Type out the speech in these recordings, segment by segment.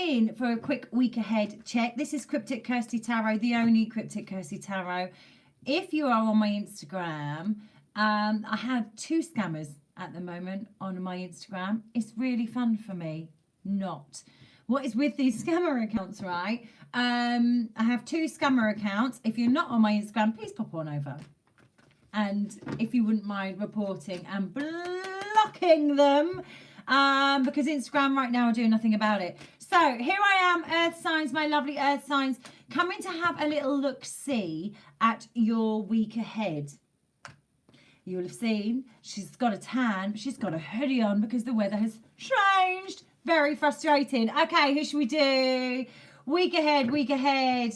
in for a quick week ahead check. This is Cryptic Kirsty Tarot, the only Cryptic Kirsty Tarot. If you are on my Instagram, I have 2 scammers at the moment on my Instagram. It's really fun for me. Not. What is with these scammer accounts, right? I have 2 scammer accounts. If you're not on my Instagram, please pop on over. And if you wouldn't mind reporting and blocking them, because Instagram right now are doing nothing about it. So here I am, Earth signs, my lovely Earth signs, coming to have a little look-see at your week ahead. You will have seen she's got a tan, but she's got a hoodie on because the weather has changed. Very frustrating. Okay, who should we do? Week ahead, week ahead.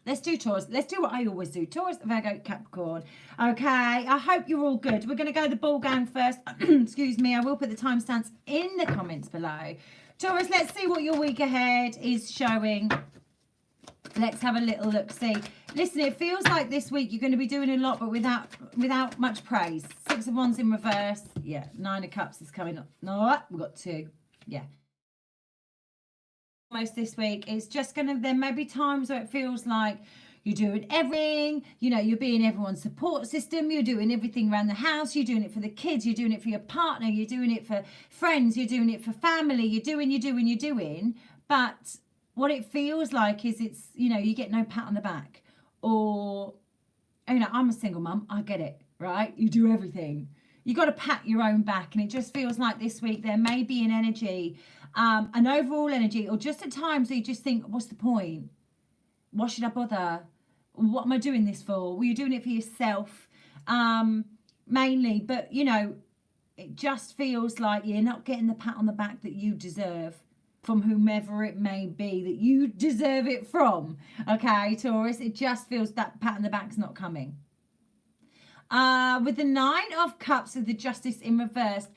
Let's do Taurus. Let's do what I always do. Taurus, Virgo, Capricorn. Okay, I hope you're all good. We're going to go the ball gang first. Excuse me. I will put the timestamps in the comments below. Taurus, let's see what your week ahead is showing. Let's have a little look. See, listen, it feels like this week you're going to be doing a lot, but without much praise. 6 of Wands in reverse. Yeah, 9 of Cups is coming up. No, we've got 2. Yeah. Most this week is just going to, there may be times where it feels like you're doing everything, you know, you're being everyone's support system, you're doing everything around the house, you're doing it for the kids, you're doing it for your partner, you're doing it for friends, you're doing it for family, you're doing, but what it feels like is it's, you know, you get no pat on the back, or, you know, I'm a single mum, I get it, right? You do everything. You got to pat your own back, and it just feels like this week there may be an energy, an overall energy, or just at times where you just think, what's the point? Why should I bother? What am I doing this for? Well, you're doing it for yourself, mainly, but you know, it just feels like you're not getting the pat on the back that you deserve from whomever it may be that you deserve it from. Okay, Taurus, it just feels that pat on the back's not coming. With the 9 of Cups with the Justice in reverse,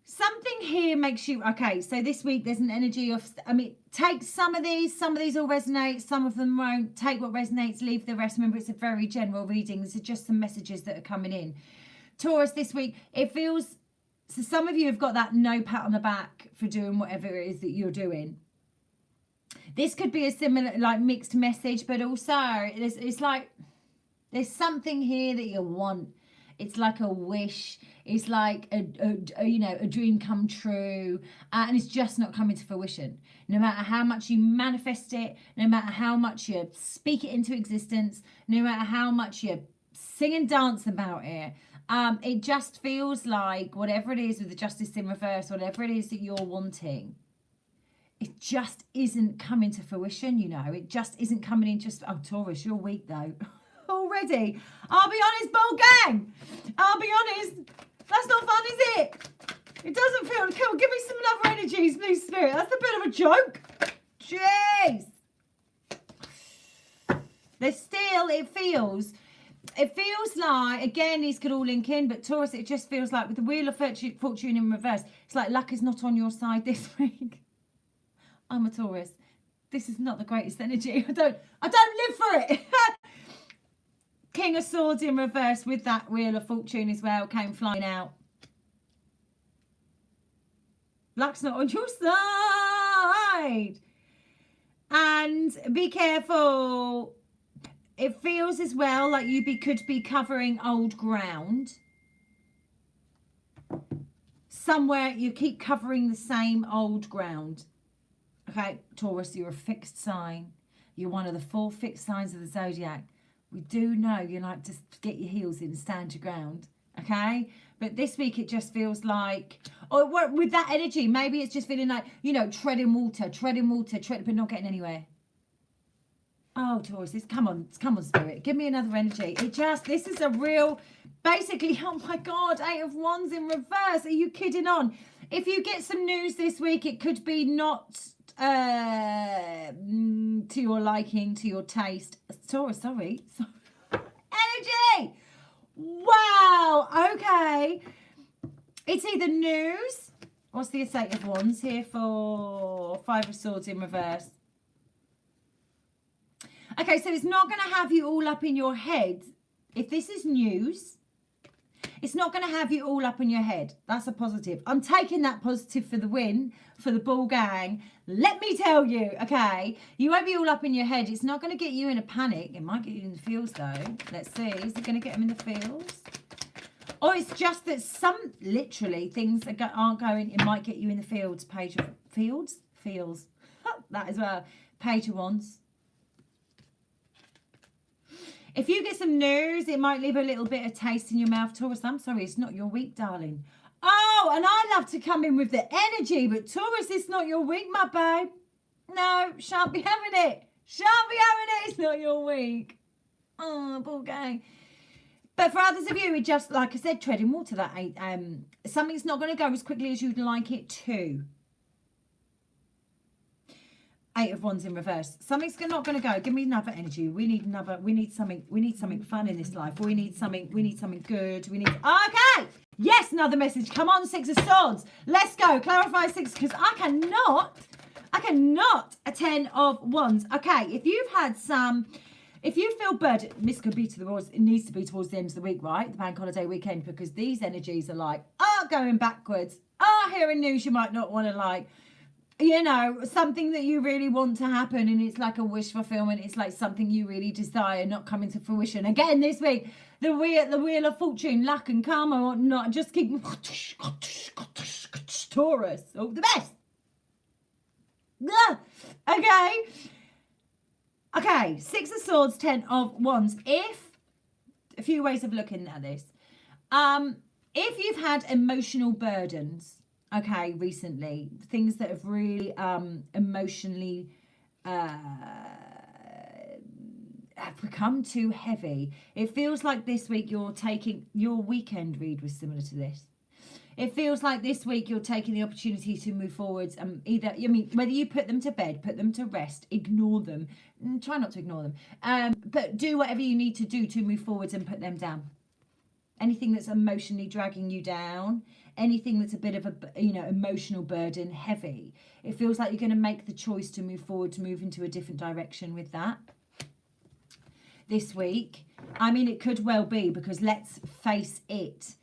something here makes you, okay, so this week there's an energy of, I mean, take some of these will resonate, some of them won't. Take what resonates, leave the rest. Remember, it's a very general reading. These are just some messages that are coming in. Taurus, this week, it feels, so some of you have got that no pat on the back for doing whatever it is that you're doing. This could be a similar, like, mixed message, but also it's like, there's something here that you want. It's like a wish. It's like a you know, a dream come true, and it's just not coming to fruition. No matter how much you manifest it, no matter how much you speak it into existence, no matter how much you sing and dance about it, it just feels like whatever it is with the Justice in reverse, whatever it is that you're wanting, it just isn't coming to fruition. You know, it just isn't coming in. Just, oh, Taurus, you're weak though. Already. I'll be honest, ball gang. I'll be honest. That's not fun, is it? It doesn't feel cool. Give me some other energies, please, Spirit. That's a bit of a joke. Jeez. There's still, it feels like, again, these could all link in, but Taurus, it just feels like with the Wheel of Fortune in reverse, it's like luck is not on your side this week. I'm a Taurus. This is not the greatest energy. I don't live for it. King of Swords in reverse with that Wheel of Fortune as well came flying out. Luck's not on your side. And be careful. It feels as well like you could be covering old ground. Somewhere you keep covering the same old ground. Okay, Taurus, you're a fixed sign. You're one of the 4 fixed signs of the zodiac. We do know you like to get your heels in and stand your ground, okay? But this week it just feels like, or with that energy, maybe it's just feeling like, you know, treading water, but not getting anywhere. Oh, Taurus, come on, Spirit. Give me another energy. This is a real, basically, oh my God, 8 of Wands in reverse. Are you kidding on? If you get some news this week, it could be not to your liking, to your taste. Taurus, sorry. Energy! Wow, okay. It's either news. What's the 8 of Wands here for 5 of Swords in reverse? Okay, so it's not going to have you all up in your head. If this is news, It's not going to have you all up in your head. That's a positive. I'm taking that positive for the win, for the ball gang. Let me tell you, okay, you won't be all up in your head. It's not going to get you in a panic. It might get you in the feels though. Let's see. Is it going to get them in the feels? Or it's just that some, literally, things aren't going. It might get you in the fields. Page of fields? Feels. That as well. Page of wands. If you get some news, it might leave a little bit of taste in your mouth. Taurus, I'm sorry, it's not your week, darling. Oh, and I love to come in with the energy, but Taurus, it's not your week, my babe. No, shan't be having it. Shan't be having it. It's not your week. Oh, ball gang. But for others of you, it just, like I said, treading water. That something's not going to go as quickly as you'd like it to. 8 of Wands in reverse. Something's not going to go. Give me another energy. We need something fun in this life. We need something good. Okay. Yes, another message. Come on, 6 of Swords. Let's go. Clarify 6, because I cannot a 10 of Wands. Okay, if you feel burdened, this could be it needs to be towards the end of the week, right? The bank holiday weekend, because these energies are like, going backwards. Hearing news you might not want to like. You know, something that you really want to happen, and it's like a wish fulfillment. It's like something you really desire not coming to fruition. Again, this week, the wheel of fortune, luck and karma or not, just keep Taurus. Oh, the best. Okay, 6 of Swords, 10 of Wands. A few ways of looking at this. If you've had emotional burdens, okay, recently, things that have really emotionally have become too heavy. It feels like this week your weekend read was similar to this. It feels like this week you're taking the opportunity to move forwards. Whether you put them to bed, put them to rest, ignore them, try not to ignore them, but do whatever you need to do to move forwards and put them down. Anything that's emotionally dragging you down, anything that's a bit of a emotional burden, heavy. It feels like you're going to make the choice to move forward, to move into a different direction with that this week. I mean, it could well be, because let's face it,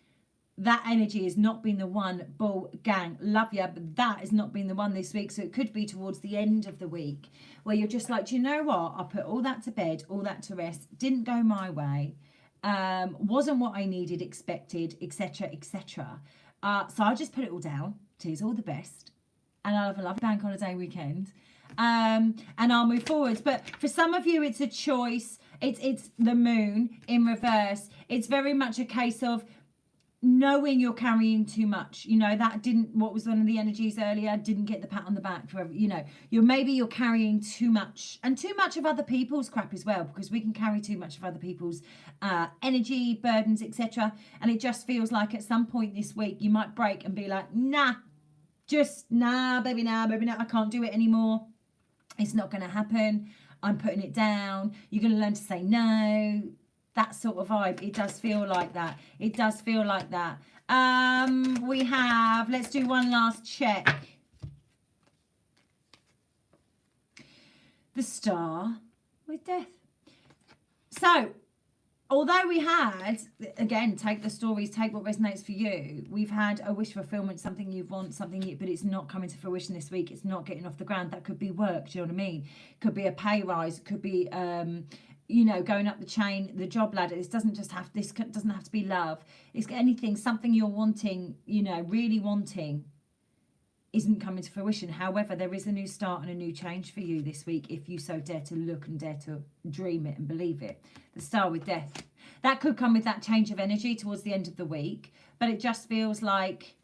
that energy has not been the one. Bull gang, love ya, but that has not been the one this week. So it could be towards the end of the week where you're just like, do you know what? I put all that to bed, all that to rest. Didn't go my way. Wasn't what I needed, expected, etc., etc. So I just put it all down. Cheers, all the best, and I'll have a lovely bank holiday weekend, and I'll move forwards. But for some of you, it's a choice. It's the moon in reverse. It's very much a case of knowing you're carrying too much. What was one of the energies earlier, didn't get the pat on the back for, you're carrying too much, and too much of other people's crap as well, because we can carry too much of other people's energy, burdens, etc. And it just feels like at some point this week you might break and be like, nah, baby, I can't do it anymore. It's not going to happen. I'm putting it down. You're going to learn to say no. That sort of vibe. It does feel like that. We have, let's do one last check. The Star with Death. So, although we had, again, take the stories, take what resonates for you. We've had a wish fulfillment, something you want, but it's not coming to fruition this week. It's not getting off the ground. That could be work, do you know what I mean? Could be a pay rise. It could be, going up the chain, the job ladder. This doesn't have to be love. It's anything, something you're wanting, really wanting, isn't coming to fruition. However, there is a new start and a new change for you this week, if you so dare to look and dare to dream it and believe it. The Star with Death. That could come with that change of energy towards the end of the week, but it just feels like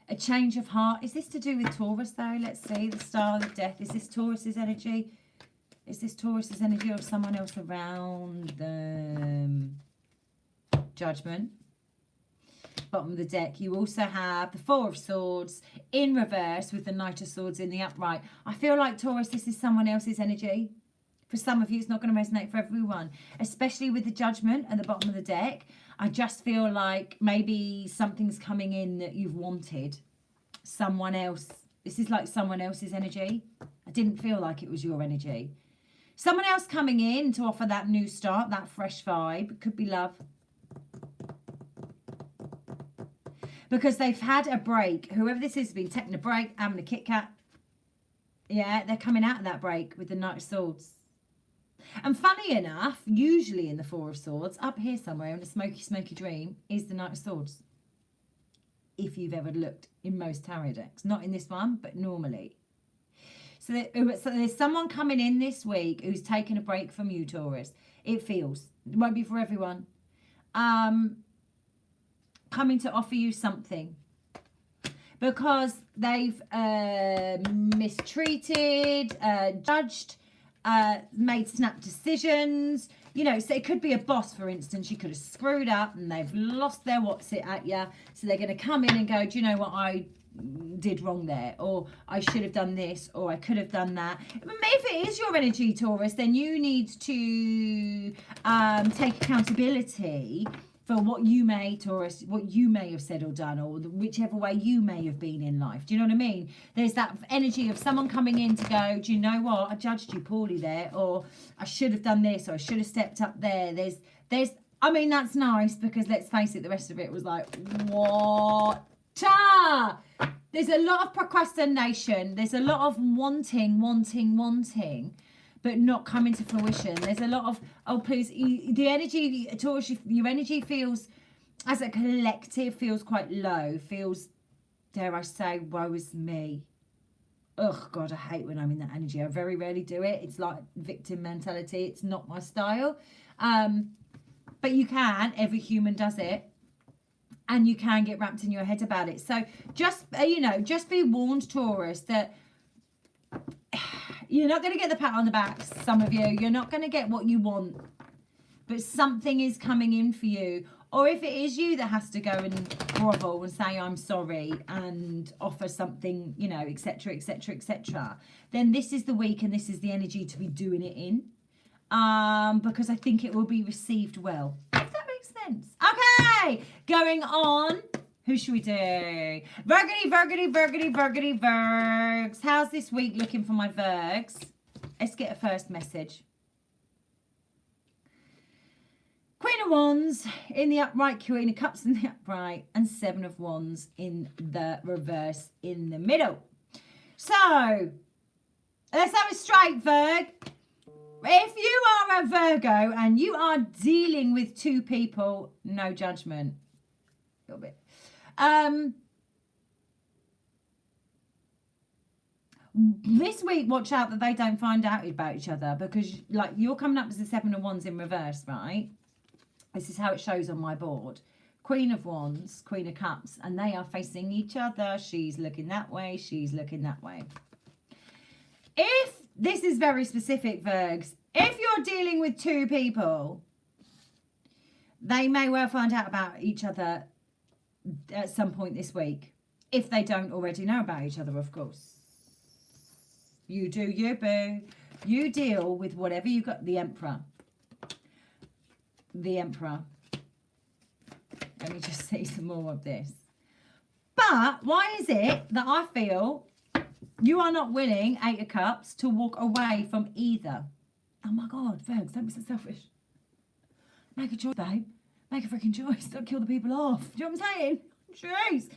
a change of heart. Is this to do with Taurus though? Let's see. The Star of Death. Is this Taurus's energy? Is this Taurus's energy or someone else around them? Judgment. Bottom of the deck. You also have the Four of Swords in reverse with the Knight of Swords in the upright. I feel like, Taurus, this is someone else's energy. For some of you, it's not going to resonate for everyone, especially with the Judgment at the bottom of the deck. I just feel like maybe something's coming in that you've wanted. Someone else. This is like someone else's energy. I didn't feel like it was your energy. Someone else coming in to offer that new start, that fresh vibe. Could be love. Because they've had a break. Whoever this is has been taking a break, having a Kit Kat. Yeah, they're coming out of that break with the Knight of Swords. And funny enough, usually in the Four of Swords, up here somewhere in a smoky, smoky dream, is the Knight of Swords. If you've ever looked in most tarot decks. Not in this one, but normally. So there's someone coming in this week who's taken a break from you, Taurus. It feels. It won't be for everyone. Coming to offer you something. Because they've mistreated, judged, made snap decisions. You know, so it could be a boss, for instance. You could have screwed up and they've lost their what's it at you. So they're going to come in and go, do you know what, I did wrong there, or I should have done this, or I could have done that. If it is your energy, Taurus, then you need to take accountability for what you may, Taurus, what you may have said or done, or whichever way you may have been in life. Do you know what I mean? There's that energy of someone coming in to go, do you know what, I judged you poorly there, or I should have done this, or I should have stepped up there. There's I mean, that's nice, because let's face it, the rest of it was like, what? There's a lot of procrastination. There's a lot of wanting, but not coming to fruition. There's a lot of, oh, please, the energy, Taurus, your energy feels, as a collective, feels quite low. Feels, dare I say, woe is me. Oh, God, I hate when I'm in that energy. I very rarely do it. It's like victim mentality. It's not my style. But you can. Every human does it. And you can get wrapped in your head about it. So just, just be warned, Taurus, that you're not going to get the pat on the back, some of you. You're not going to get what you want. But something is coming in for you. Or if it is you that has to go and grovel and say, I'm sorry, and offer something, etc., etc., etc., then this is the week and this is the energy to be doing it in. Because I think it will be received well. If that makes sense. Okay, going on. Who should we do? Virgos. How's this week looking for my Virgs? Let's get a first message. Queen of Wands in the upright, Queen of Cups in the upright, and Seven of Wands in the reverse in the middle. So, let's have it straight, Virg. If you are a Virgo and you are dealing with two people, no judgment. A little bit. This week, watch out that they don't find out about each other, because like you're coming up as the Seven of Wands in reverse, right? This is how it shows on my board. Queen of Wands, Queen of Cups, and they are facing each other. She's looking that way, she's looking that way. If this is very specific, Virgs, if you're dealing with two people, they may well find out about each other at some point this week. If they don't already know about each other, of course. You do you, boo. You deal with whatever you got. The Emperor. The Emperor. Let me just see some more of this. But why is it that I feel you are not willing, Eight of Cups, to walk away from either? Oh my God, Virgs, don't be so selfish. Make a choice, babe. Make a freaking choice. Don't kill the people off. Do you know what I'm saying? Jeez.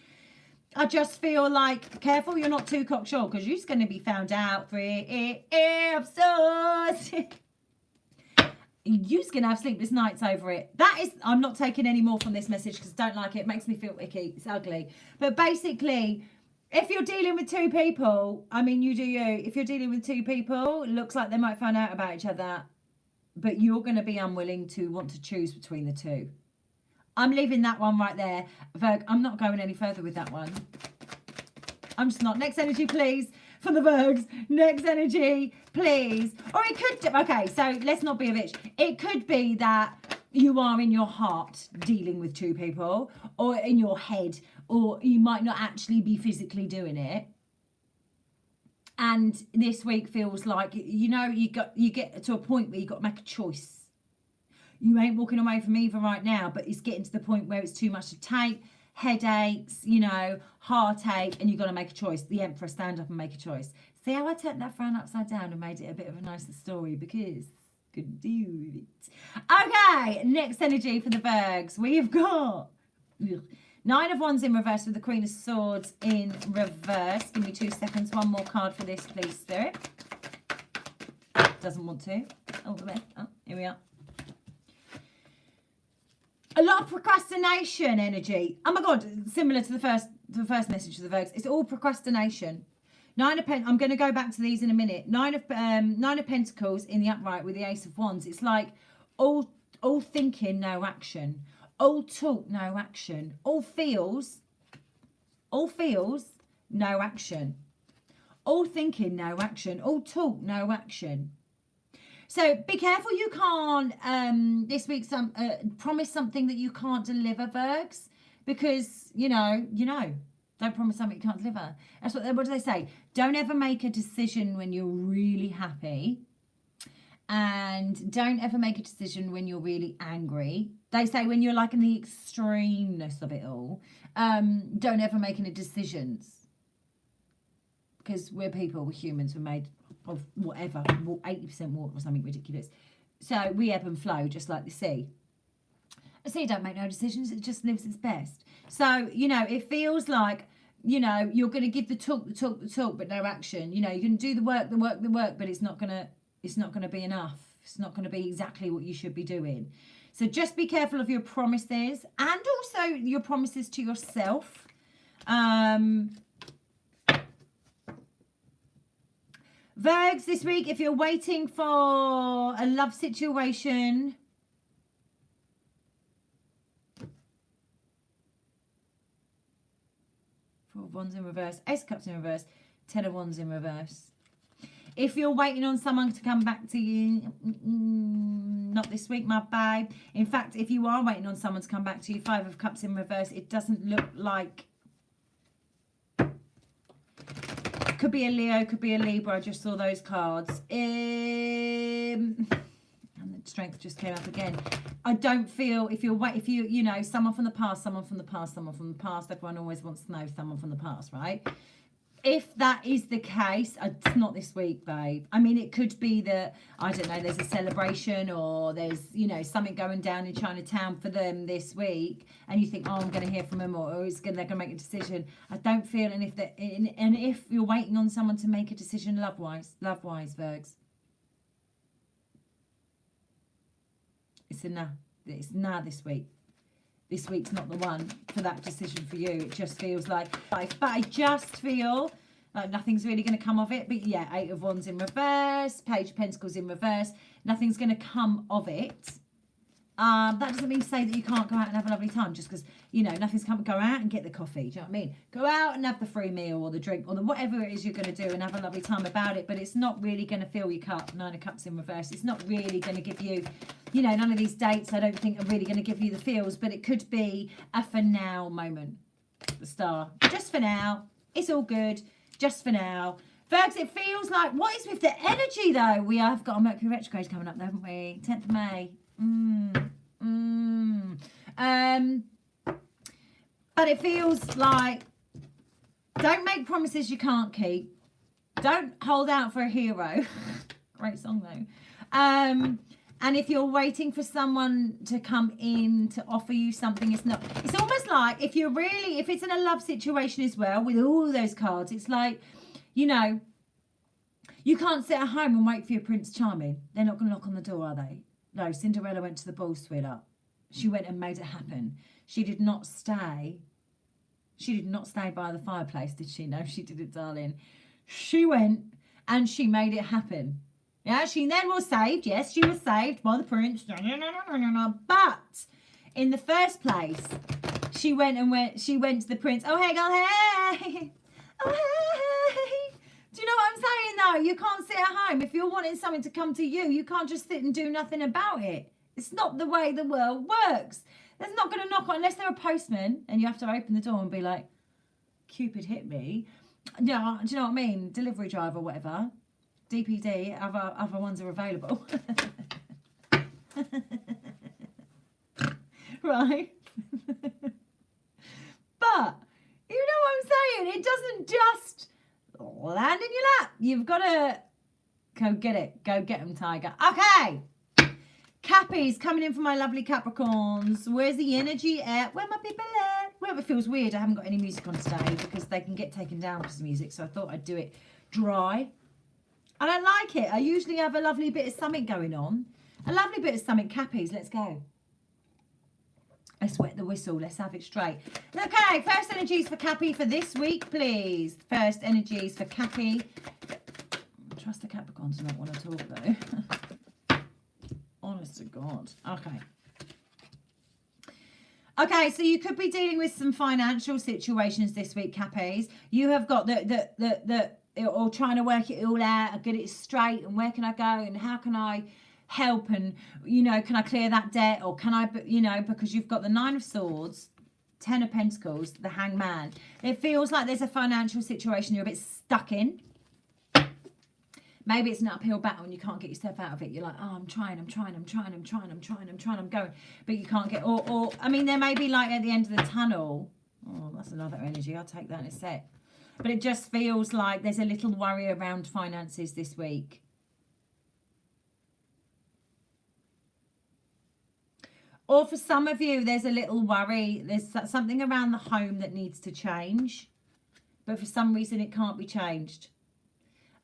I just feel like, careful you're not too cocksure, because you're just going to be found out. 3 of Swords. You're just going to have sleepless nights over it. That is, I'm not taking any more from this message because I don't like it. It makes me feel icky. It's ugly. But basically, if you're dealing with two people, I mean, you do you. If you're dealing with two people, it looks like they might find out about each other, but you're going to be unwilling to want to choose between the two. I'm leaving that one right there. Virg, I'm not going any further with that one. I'm just not. Next energy, please. For the Virgs. Next energy, please. Or it could, okay, so let's not be a bitch. It could be that you are in your heart dealing with two people, or in your head, or you might not actually be physically doing it. And this week feels like, you get to a point where you got to make a choice. You ain't walking away from either right now, but it's getting to the point where it's too much to take. Headaches, heartache, and you've got to make a choice. The Emperor, stand up and make a choice. See how I turned that frown upside down and made it a bit of a nicer story because could do it. Okay, next energy for the Virgs. We've got Nine of Wands in reverse with the Queen of Swords in reverse. Give me 2 seconds. One more card for this, please, Spirit. Doesn't want to. Oh, here we are. A lot of procrastination energy. Oh my God, similar to the first message to the Virgs. It's all procrastination. I'm going to go back to these in a minute. Nine of Pentacles in the upright with the Ace of Wands. It's like all thinking, no action. All talk, no action. All feels, no action. All thinking, no action. All talk, no action. So be careful you can't this week promise something that you can't deliver, Virgs, because you know. Don't promise something you can't deliver. That's what do they say? Don't ever make a decision when you're really happy. And don't ever make a decision when you're really angry. They say when you're like in the extremeness of it all, don't ever make any decisions. Because we're people, we're humans, we're made of whatever, 80% water or something ridiculous. So we ebb and flow just like the sea. The sea don't make no decisions, it just lives its best. So, it feels like, you're going to give the talk, but no action. You can do the work, but it's not going to be enough. It's not going to be exactly what you should be doing. So just be careful of your promises and also your promises to yourself. Virgs, this week, if you're waiting for a love situation, Four of Wands in reverse, Ace of Cups in reverse, Ten of Wands in reverse. If you're waiting on someone to come back to you, not this week, my babe. In fact, if you are waiting on someone to come back to you, Five of Cups in reverse, it doesn't look like... Could be a Leo, could be a Libra. I just saw those cards. And the Strength just came up again. I don't feel if you someone from the past, everyone always wants to know someone from the past, right? If that is the case, it's not this week, babe. I mean, it could be that, I don't know, there's a celebration or there's, something going down in Chinatown for them this week and you think, oh, I'm going to hear from them or they're going to make a decision. I don't feel, and if you're waiting on someone to make a decision love-wise, Virgs, it's nah this week. This week's not the one for that decision for you. It just feels like life. But I just feel like nothing's really going to come of it. But yeah, Eight of Wands in reverse, Page of Pentacles in reverse. Nothing's going to come of it. That doesn't mean to say that you can't go out and have a lovely time just because, nothing's coming. Go out and get the coffee. Do you know what I mean? Go out and have the free meal or the drink or whatever it is you're going to do and have a lovely time about it. But it's not really going to fill your cup. Nine of Cups in reverse. It's not really going to give you... none of these dates I don't think are really going to give you the feels, but it could be a for now moment. The Star. Just for now. It's all good. Just for now. Virgs, it feels like, what is with the energy though? We have got a Mercury retrograde coming up, haven't we? 10th of May. But it feels like, don't make promises you can't keep. Don't hold out for a hero. Great song though. And if you're waiting for someone to come in to offer you something, it's almost like if it's in a love situation as well, with all those cards, it's like, you can't sit at home and wait for your Prince Charming. They're not going to knock on the door, are they? No, Cinderella went to the ball, sweetheart. She went and made it happen. She did not stay by the fireplace, did she? No, she didn't, darling. She went and she made it happen. Yeah, she then was saved. Yes, she was saved by the prince. But in the first place, she went to the prince. Oh, hey, girl, hey. Oh, hey. Do you know what I'm saying, though? You can't sit at home. If you're wanting something to come to you, you can't just sit and do nothing about it. It's not the way the world works. They're not going to knock on, unless they're a postman, and you have to open the door and be like, Cupid hit me. Yeah, do you know what I mean? Delivery driver, whatever. DPD, other ones are available. Right? But, you know what I'm saying? It doesn't just land in your lap. You've got to go get it. Go get them, Tiger. Okay. Cappies coming in for my lovely Capricorns. Where's the energy at? Where my people at? Well, it feels weird. I haven't got any music on today because they can get taken down because of music. So I thought I'd do it dry. I don't like it. I usually have a lovely bit of something going on. A lovely bit of something. Cappies, let's go. Let's wet the whistle. Let's have it straight. Okay, first energies for Cappy for this week, please. First energies for Cappy. Trust the Capricorns do not want to talk, though. Honest to God. Okay. Okay, so you could be dealing with some financial situations this week, Cappies. You have got or trying to work it all out and get it straight, and where can I go and how can I help, and can I clear that debt, or can I, because you've got the 9 of Swords, 10 of Pentacles, the Hangman. It feels like there's a financial situation you're a bit stuck in. Maybe it's an uphill battle and you can't get yourself out of it. You're like, oh, I'm trying, I'm going, but you can't get, or I mean, there may be like at the end of the tunnel. Oh, that's another energy. I'll take that in a sec. But it just feels like there's a little worry around finances this week. Or for some of you, there's a little worry. There's something around the home that needs to change. But for some reason, it can't be changed.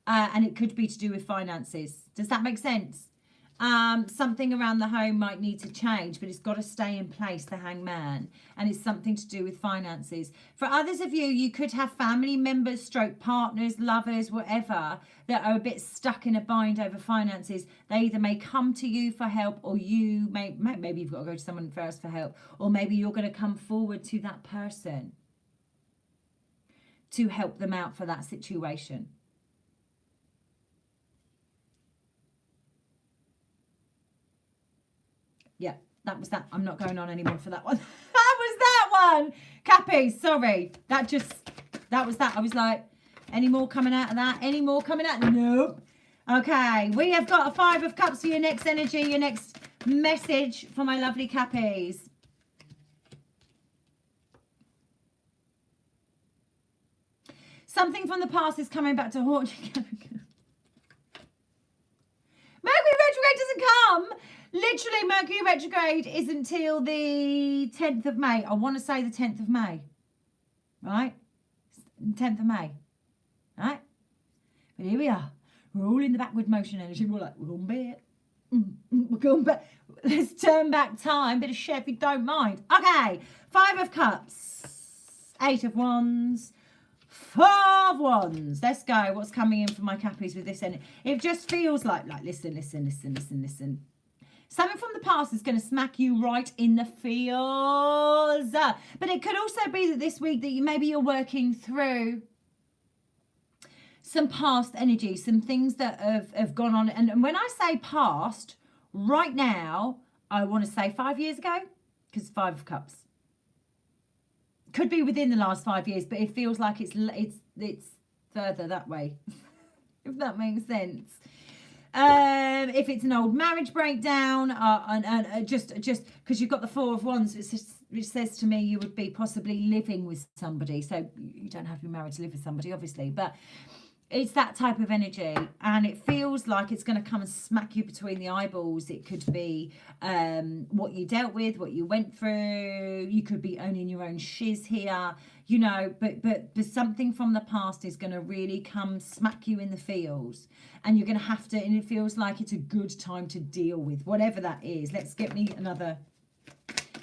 And it could be to do with finances. Does that make sense? Something around the home might need to change, but it's got to stay in place, the Hangman. And it's something to do with finances. For others of you, you could have family members, stroke partners, lovers, whatever, that are a bit stuck in a bind over finances. They either may come to you for help, or you maybe you've got to go to someone first for help, or maybe you're going to come forward to that person to help them out for that situation. Yeah, that was that. I'm not going on anymore for that one. That was that one. Cappy, sorry. That was that. I was like, any more coming out of that? Any more coming out? Nope. Okay, we have got a 5 of Cups for your next energy, your next message for my lovely Cappies. Something from the past is coming back to haunt you. Mercury retrograde doesn't come. Literally, Mercury retrograde isn't till the 10th of May. I want to say the 10th of May. Right? 10th of May. Right? But here we are. We're all in the backward motion energy. We're like, we're going back. We're going back. Let's turn back time. Bit of shit if you don't mind. Okay. 5 of Cups. 8 of Wands. 4 of Wands. Let's go. What's coming in for my Cappies with this energy? It just feels like listen. Something from the past is going to smack you right in the feels. But it could also be that this week that you're working through some past energy, some things that have gone on. And when I say past, right now, I want to say 5 years ago, because 5 of Cups. Could be within the last 5 years, but it feels like it's further that way, if that makes sense. If it's an old marriage breakdown, and just because you've got the 4 of Wands, which says to me you would be possibly living with somebody. So you don't have to be married to live with somebody, obviously, but it's that type of energy, and it feels like it's going to come and smack you between the eyeballs. It could be what you dealt with, what you went through. You could be owning your own shiz here, but something from the past is going to really come smack you in the feels, and you're going to have to, and it feels like it's a good time to deal with whatever that is. Let's get me another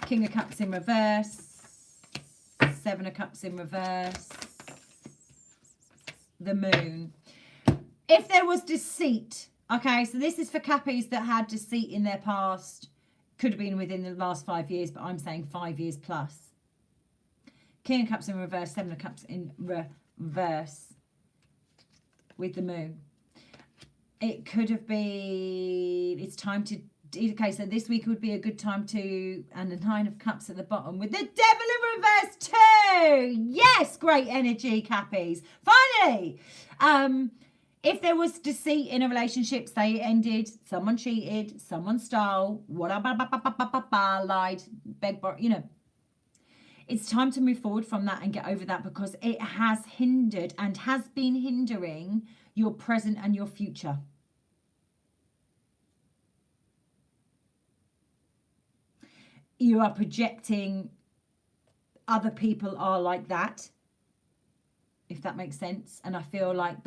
King of Cups in reverse, 7 of Cups in reverse, the Moon. If there was deceit, okay, so this is for Cappies that had deceit in their past. Could have been within the last 5 years, but I'm saying 5 years plus. King of Cups in reverse, 7 of Cups in reverse with the Moon. It could have been, it's time to, okay, so this week would be a good time to, and the 9 of Cups at the bottom with the Devil in reverse too. Yes, great energy, Cappies. Finally, if there was deceit in a relationship, say it ended, someone cheated, someone stole, lied, begged, It's time to move forward from that and get over that, because it has hindered and has been hindering your present and your future. You are projecting other people are like that, if that makes sense. And I feel like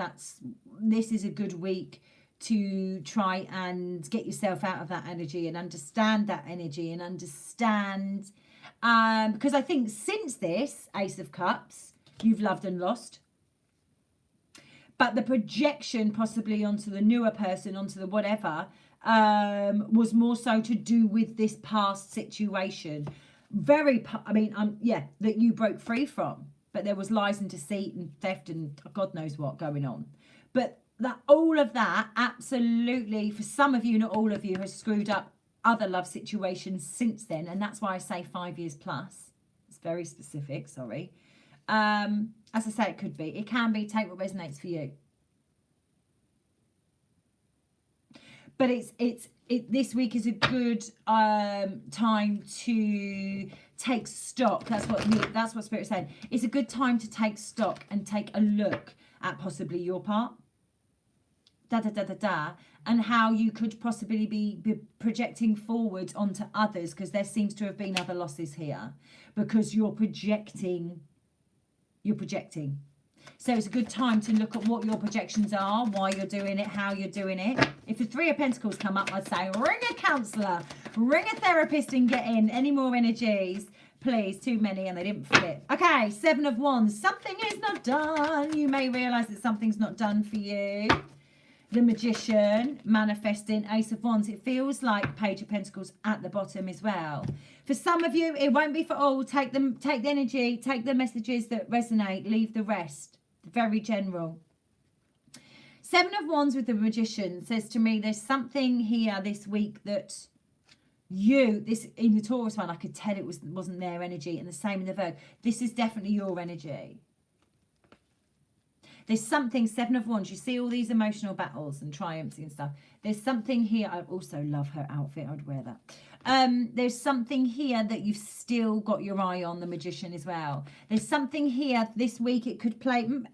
this is a good week to try and get yourself out of that energy and understand that energy and understand, because I think since this Ace of Cups, you've loved and lost. But the projection possibly onto the newer person, onto the whatever, was more so to do with this past situation. That you broke free from. But there was lies and deceit and theft and God knows what going on. But all of that, absolutely, for some of you, not all of you, has screwed up other love situations since then. And that's why I say 5 years plus. It's very specific, sorry. As I say, it could be. It can be. Take what resonates for you. But this week is a good time to take stock. That's what Spirit's saying. It's a good time to take stock and take a look at possibly your part. And how you could possibly be projecting forward onto others, because there seems to have been other losses here, because you're projecting. So it's a good time to look at what your projections are, why you're doing it, how you're doing it. If the 3 of Pentacles come up, I'd say ring a counsellor, ring a therapist and get in. Any more energies, please? Too many and they didn't fit. Okay, 7 of Wands. Something is not done. You may realise that something's not done for you. The Magician, manifesting, Ace of Wands. It feels like Page of Pentacles at the bottom as well. For some of you, it won't be for all. Take the energy, take the messages that resonate, leave the rest. Very general. 7 of Wands with the Magician says to me, there's something here this week that in the Taurus one, I could tell it wasn't their energy, and the same in the Virgo. This is definitely your energy. There's something, 7 of Wands, you see all these emotional battles and triumphs and stuff. There's something here. I also love her outfit. I'd wear that. There's something here that you've still got your eye on, the Magician as well. There's something here this week. It could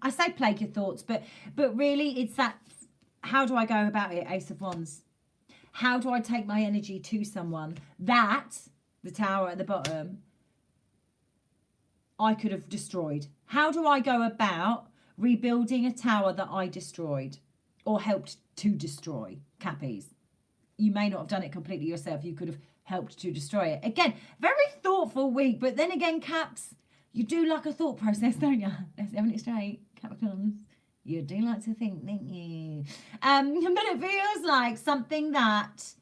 I say plague your thoughts, but really it's that, how do I go about it, Ace of Wands? How do I take my energy to someone that, the Tower at the bottom, I could have destroyed? How do I go about rebuilding a tower that I destroyed or helped to destroy? Cappies. You may not have done it completely yourself. You could have helped to destroy it. Again, very thoughtful week, but then again, Caps, you do like a thought process, don't you? Let's have it straight, Capricorns. You do like to think, don't you? But it feels like something that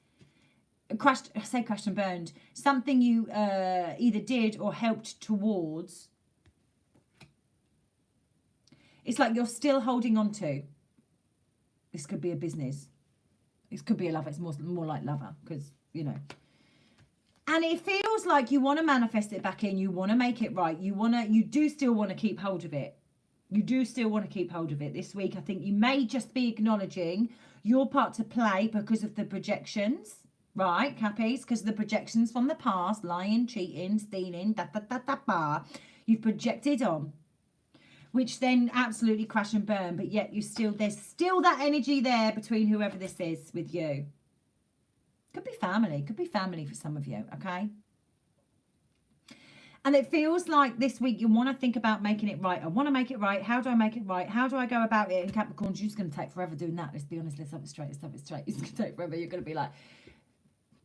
crashed and burned. Something you either did or helped towards. It's like you're still holding on to. This could be a business. This could be a lover. It's more like lover, because, you know. And it feels like you want to manifest it back in. You want to make it right. You do still want to keep hold of it. You do still want to keep hold of it this week. I think you may just be acknowledging your part to play because of the projections, right, Cappies? Because of the projections from the past, lying, cheating, stealing, you've projected on, which then absolutely crash and burn. But yet there's still that energy there between whoever this is with you. Could be family for some of you, okay? And it feels like this week you want to think about making it right. I want to make it right. How do I make it right? How do I go about it? And Capricorns, you're just going to take forever doing that. Let's be honest. Let's have it straight. It's going to take forever. You're going to be like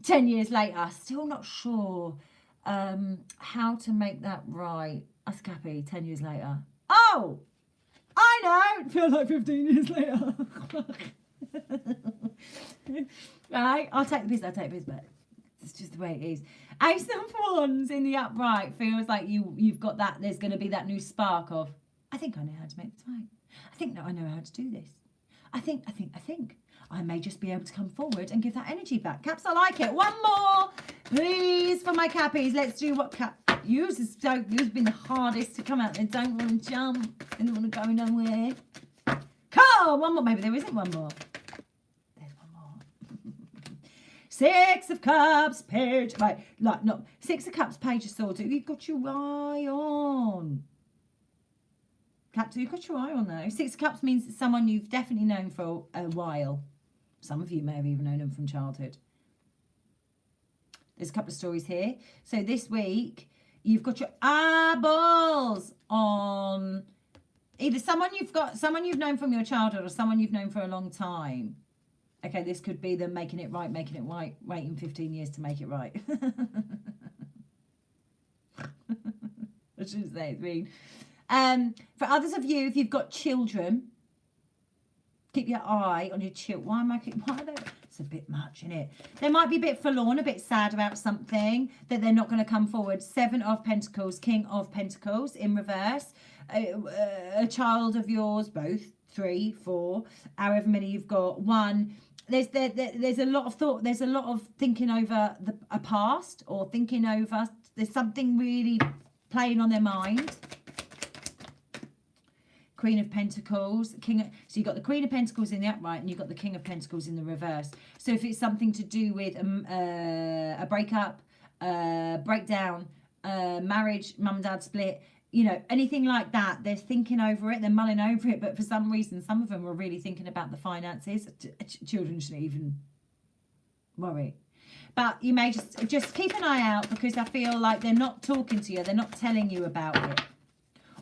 10 years later, still not sure how to make that right. Us Cappy, 10 years later. Oh, I know. It feels like 15 years later. Right, I'll take the piss back. It's just the way it is. Ace of Wands in the upright feels like you've got that. There's going to be that new spark of, I think I know how to make this right. I think that I know how to do this. I think I may just be able to come forward and give that energy back. Caps, I like it. One more, please, for my Cappies. Let's do what Yours has been the hardest to come out. They don't want to jump. They don't want to go nowhere. Come, one more. Maybe there isn't one more. Six of Cups, Page. Right, like, no, Six of Cups, Page of Swords. You've got your eye on. Captain, you've got your eye on though. Six of Cups means it's someone you've definitely known for a while. Some of you may have even known them from childhood. There's a couple of stories here. So this week, you've got your eyeballs on either someone you've known from your childhood or someone you've known for a long time. Okay, this could be them making it right, waiting 15 years to make it right. I shouldn't say it's mean. For others of you, if you've got children, keep your eye on your children. Why are they? It's a bit much, isn't it? They might be a bit forlorn, a bit sad about something, that they're not going to come forward. Seven of Pentacles, King of Pentacles in reverse. A child of yours, both, 3, 4, however many you've got. One, there's a lot of thought. There's a lot of thinking over a past, or thinking over. There's something really playing on their mind. Queen of Pentacles, so you've got the Queen of Pentacles in the upright and you've got the King of Pentacles in the reverse. So if it's something to do with a breakup, breakdown, marriage, mum and dad split, you know, anything like that, they're thinking over it, they're mulling over it, but for some reason, some of them are really thinking about the finances. Children shouldn't even worry. But you may just keep an eye out, because I feel like they're not talking to you, they're not telling you about it.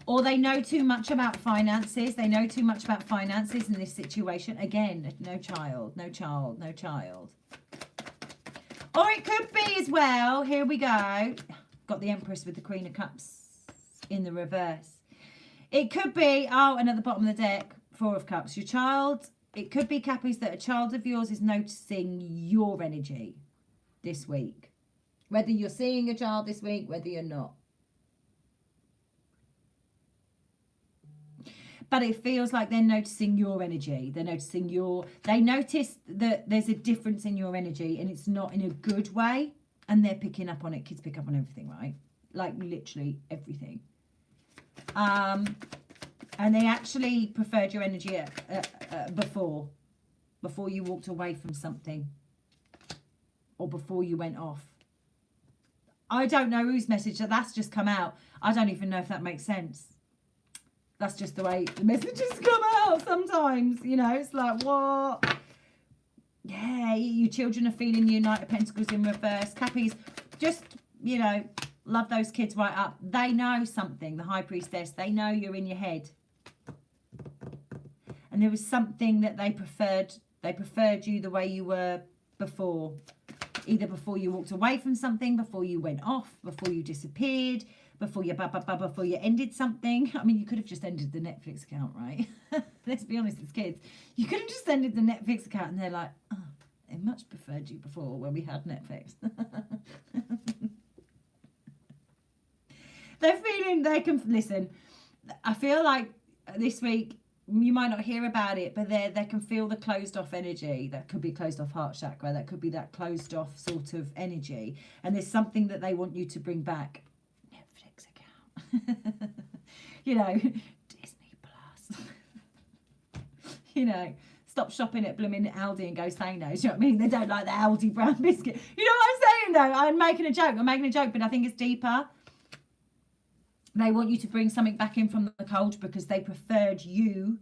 Or they know too much about finances. They know too much about finances in this situation. Again, no child, no child, no child. Or it could be as well, here we go. Got the Empress with the Queen of Cups in the reverse. It could be, and at the bottom of the deck, 4 of Cups. Your child, it could be, Cappies, that a child of yours is noticing your energy this week. Whether you're seeing a child this week, whether you're not. But it feels like they're noticing your energy. They notice that there's a difference in your energy, and it's not in a good way. And they're picking up on it. Kids pick up on everything, right? Like literally everything. And they actually preferred your energy before you walked away from something, or before you went off. I don't know whose message that's just come out. I don't even know if that makes sense. That's just the way the messages come out sometimes, you know. It's like, what? Yeah, your children are feeling you. Knight of Pentacles in reverse. Cappies, just, you know, love those kids right up. They know something, the High Priestess. They know you're in your head. And there was something that they preferred. They preferred you the way you were before. Either before you walked away from something, before you went off, before you disappeared, before you ended something. I mean, you could have just ended the Netflix account, right? Let's be honest, as kids. You could have just ended the Netflix account, and they're like, oh, I much preferred you before when we had Netflix. They're feeling, they can, listen, I feel like this week, you might not hear about it, but they can feel the closed off energy. That could be closed off heart chakra. That could be that closed off sort of energy. And there's something that they want you to bring back. Netflix account. You know, Disney Plus. You know, stop shopping at blooming Aldi and go Sainsbury's. Do you know what I mean? They don't like the Aldi brown biscuit. You know what I'm saying though? I'm making a joke, but I think it's deeper. They want you to bring something back in from the cold because they preferred you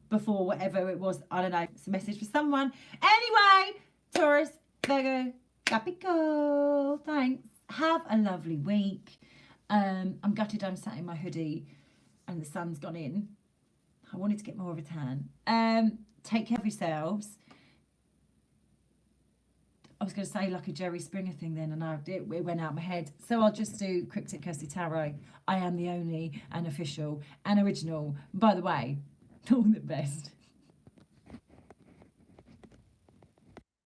before whatever it was. I don't know. It's a message for someone. Anyway, Taurus, Virgo, Capricorn. Thanks. Have a lovely week. I'm gutted I'm sat in my hoodie and the sun's gone in. I wanted to get more of a tan. Take care of yourselves. I was going to say like a Jerry Springer thing then, and it went out my head. So I'll just do Cryptic Kirsty Tarot. I am the only and official and original. By the way, all the best.